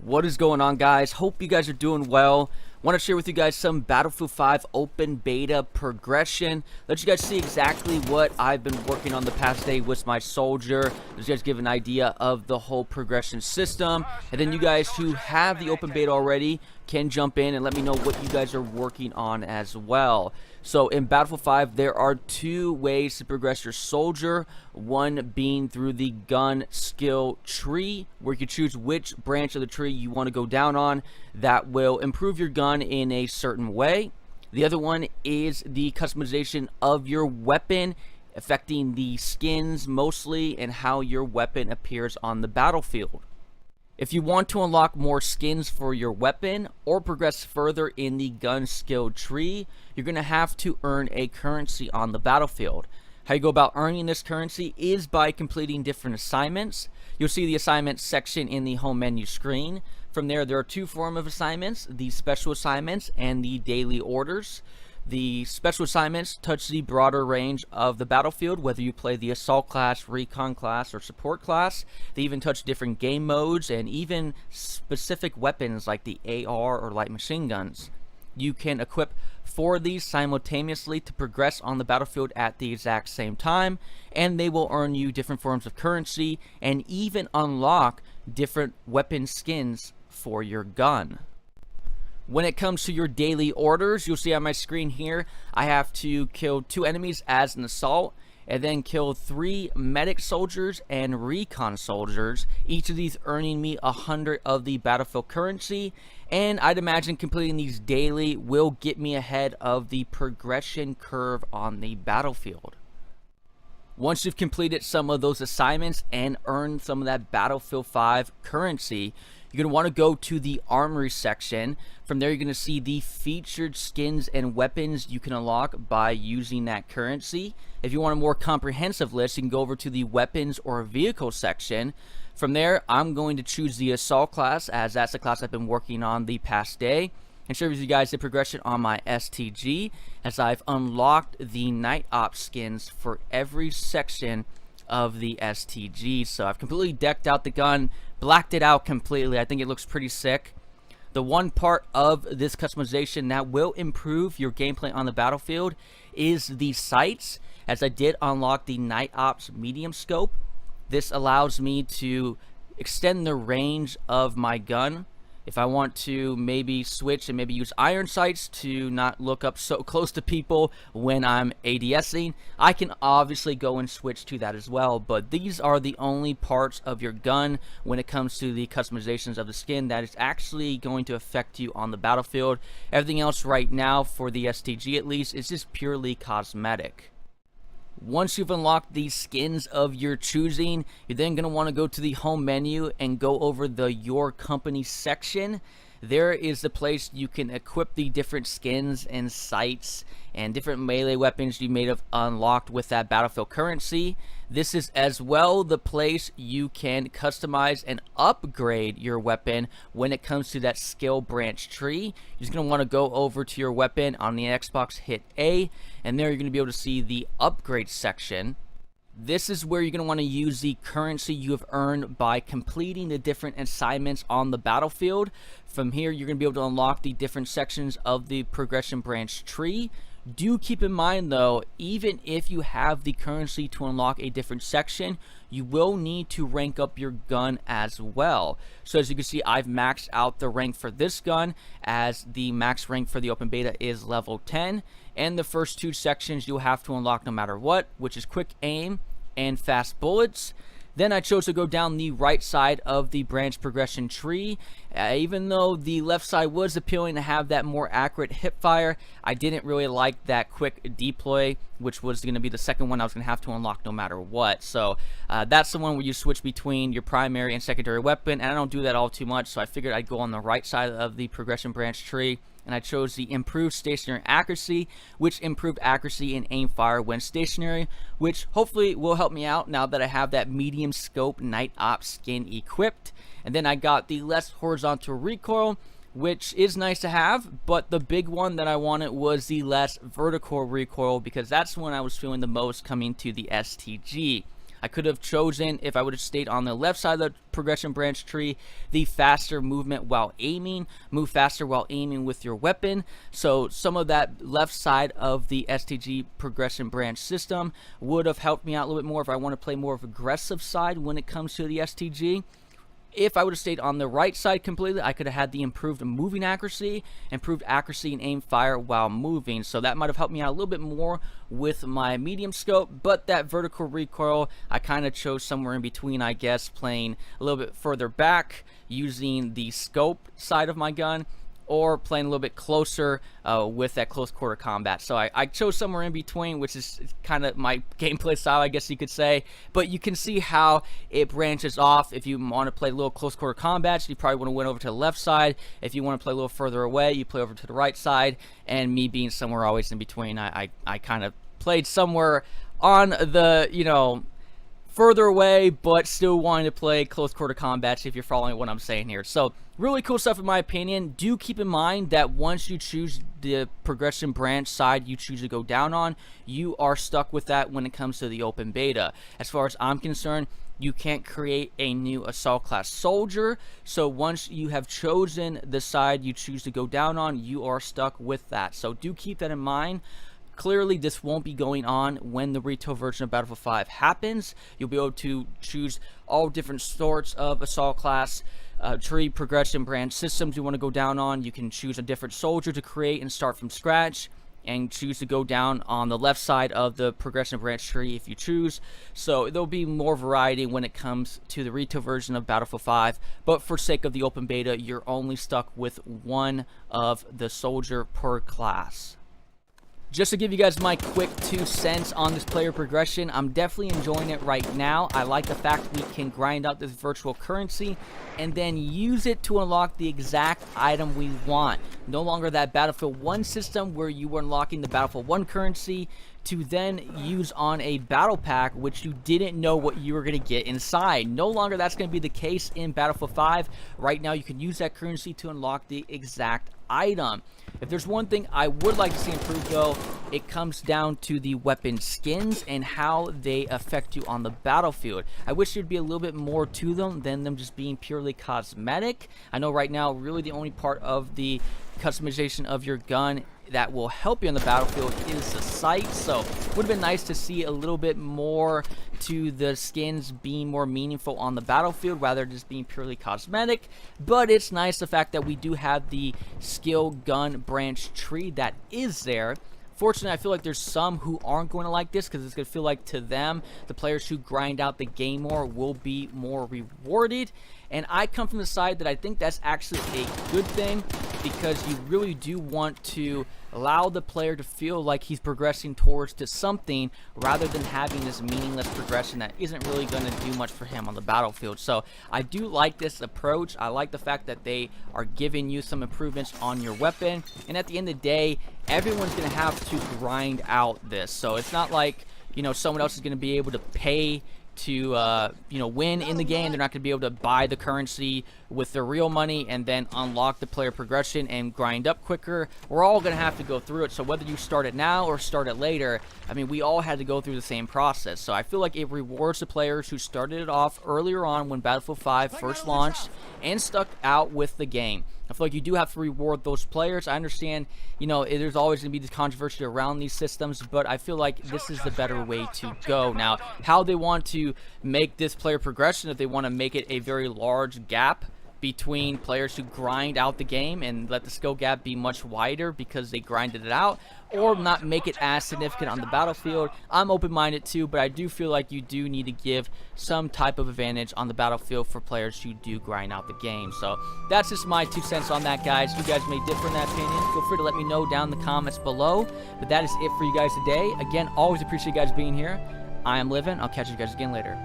What is going on, guys? Hope you guys are doing well. Want to share with you guys some Battlefield 5 open beta progression. Let you guys see exactly what I've been working on the past day with my soldier. Let you guys give an idea of the whole progression system. And then you guys who have the open beta already can jump in and let me know what you guys are working on as well. So in Battlefield 5, there are two ways to progress your soldier. One being through the gun skill tree, where you can choose which branch of the tree you want to go down on. That will improve your gun in a certain way. The other one is the customization of your weapon, affecting the skins mostly and how your weapon appears on the battlefield. If you want to unlock more skins for your weapon or progress further in the gun skill tree, you're going to have to earn a currency on the battlefield. How you go about earning this currency is by completing different assignments. You'll see the assignments section in the home menu screen. From there are two forms of assignments, the special assignments and the daily orders. The special assignments touch the broader range of the battlefield, whether you play the assault class, recon class, or support class. They even touch different game modes and even specific weapons like the AR or light machine guns. You can equip 4 of these simultaneously to progress on the battlefield at the exact same time, and they will earn you different forms of currency and even unlock different weapon skins for your gun. When it comes to your daily orders, you'll see on my screen here, I have to kill 2 enemies as an assault, and then kill 3 medic soldiers and recon soldiers, each of these earning me 100 of the battlefield currency. And I'd imagine completing these daily will get me ahead of the progression curve on the battlefield. Once you've completed some of those assignments and earned some of that Battlefield 5 currency, you're going to want to go to the Armory section. From there, you're going to see the featured skins and weapons you can unlock by using that currency. If you want a more comprehensive list, you can go over to the weapons or vehicle section. From there, I'm going to choose the assault class, as that's the class I've been working on the past day, and share with you guys the progression on my STG, as I've unlocked the night ops skins for every section of the STG. So I've completely decked out the gun, blacked it out completely. I think it looks pretty sick. The one part of this customization that will improve your gameplay on the battlefield is the sights, as I did unlock the night ops medium scope. This allows me to extend the range of my gun. If I want to maybe switch and maybe use iron sights to not look up so close to people when I'm ADSing, I can obviously go and switch to that as well. But these are the only parts of your gun when it comes to the customizations of the skin that is actually going to affect you on the battlefield. Everything else right now, for the STG at least, is just purely cosmetic. Once you've unlocked these skins of your choosing, you're then going to want to go to the home menu and go over the Your Company section. There is the place you can equip the different skins and sights and different melee weapons you may have unlocked with that battlefield currency. This is as well the place you can customize and upgrade your weapon when it comes to that skill branch tree. You're just going to want to go over to your weapon on the Xbox, hit A, and there you're going to be able to see the upgrade section. This is where you're going to want to use the currency you have earned by completing the different assignments on the battlefield. From here, you're going to be able to unlock the different sections of the progression branch tree. Do keep in mind though, even if you have the currency to unlock a different section, you will need to rank up your gun as well. So as you can see, I've maxed out the rank for this gun, as the max rank for the open beta is level 10. And the first 2 sections you'll have to unlock no matter what, which is quick aim and fast bullets. Then I chose to go down the right side of the branch progression tree. Even though the left side was appealing to have that more accurate hip fire, I didn't really like that quick deploy, which was going to be the second one I was going to have to unlock no matter what. So that's the one where you switch between your primary and secondary weapon, and I don't do that all too much, so I figured I'd go on the right side of the progression branch tree. And I chose the improved stationary accuracy, which improved accuracy and aim fire when stationary, which hopefully will help me out now that I have that medium scope night ops skin equipped. And then I got the less horizontal recoil, which is nice to have, but the big one that I wanted was the less vertical recoil, because that's when I was feeling the most coming to the STG. I could have chosen, if I would have stayed on the left side of the progression branch tree, the faster movement while aiming, move faster while aiming with your weapon. So some of that left side of the STG progression branch system would have helped me out a little bit more if I want to play more of aggressive side when it comes to the STG. If I would have stayed on the right side completely, I could have had the improved moving accuracy, improved accuracy and aim fire while moving. So that might have helped me out a little bit more with my medium scope. But that vertical recoil, I kind of chose somewhere in between, I guess, playing a little bit further back using the scope side of my gun, or playing a little bit closer with that close quarter combat. So I chose somewhere in between, which is kind of my gameplay style, I guess you could say. But you can see how it branches off. If you want to play a little close quarter combat, you probably want to went over to the left side. If you want to play a little further away, you play over to the right side. And me being somewhere always in between, I kind of played somewhere on the, you know, further away, but still wanting to play close quarter combat, if you're following what I'm saying here. So really cool stuff in my opinion. Do keep in mind that once you choose the progression branch side you choose to go down on, you are stuck with that when it comes to the open beta. As far as I'm concerned, you can't create a new assault class soldier. So once you have chosen the side you choose to go down on, you are stuck with that. So do keep that in mind. Clearly, this won't be going on when the retail version of Battlefield 5 happens. You'll be able to choose all different sorts of assault class, tree progression branch systems you want to go down on. You can choose a different soldier to create and start from scratch, and choose to go down on the left side of the progression branch tree if you choose. So there'll be more variety when it comes to the retail version of Battlefield 5, but for sake of the open beta, you're only stuck with one of the soldier per class. Just to give you guys my quick 2 cents on this player progression, I'm definitely enjoying it right now. I like the fact we can grind out this virtual currency and then use it to unlock the exact item we want. No longer that Battlefield 1 system where you were unlocking the Battlefield 1 currency to then use on a battle pack which you didn't know what you were going to get inside. No longer that's going to be the case in Battlefield 5. Right now you can use that currency to unlock the exact item. If there's one thing I would like to see improved though, it comes down to the weapon skins and how they affect you on the battlefield. I wish there'd be a little bit more to them than them just being purely cosmetic. I know right now really the only part of the customization of your gun that will help you on the battlefield is the sight. So it would have been nice to see a little bit more to the skins being more meaningful on the battlefield rather than just being purely cosmetic. But it's nice the fact that we do have the skill gun branch tree that is there. Fortunately, I feel like there's some who aren't going to like this because it's going to feel like to them, the players who grind out the game more will be more rewarded. And I come from the side that I think that's actually a good thing because you really do want to allow the player to feel like he's progressing towards to something rather than having this meaningless progression that isn't really going to do much for him on the battlefield. So I do like this approach. I like the fact that they are giving you some improvements on your weapon. And at the end of the day, everyone's going to have to grind out this. So it's not like, you know, someone else is going to be able to pay to you know, win in the game. They're not going to be able to buy the currency with their real money and then unlock the player progression and grind up quicker. We're all going to have to go through it. So whether you start it now or start it later, I mean, we all had to go through the same process. So I feel like it rewards the players who started it off earlier on when Battlefield 5 first launched and stuck out with the game. I feel like you do have to reward those players. I understand, you know, there's always going to be this controversy around these systems, but I feel like this is the better way to go. Now, how they want to make this player progression, if they want to make it a very large gap between players who grind out the game and let the skill gap be much wider because they grinded it out, or not make it as significant on the battlefield, I'm open-minded too, but I do feel like you do need to give some type of advantage on the battlefield for players who do grind out the game. So that's just my 2 cents on that, guys. You guys may differ in that opinion. Feel free to let me know down in the comments below. But that is it for you guys today. Again, always appreciate you guys being here. I am Livin'. I'll catch you guys again later.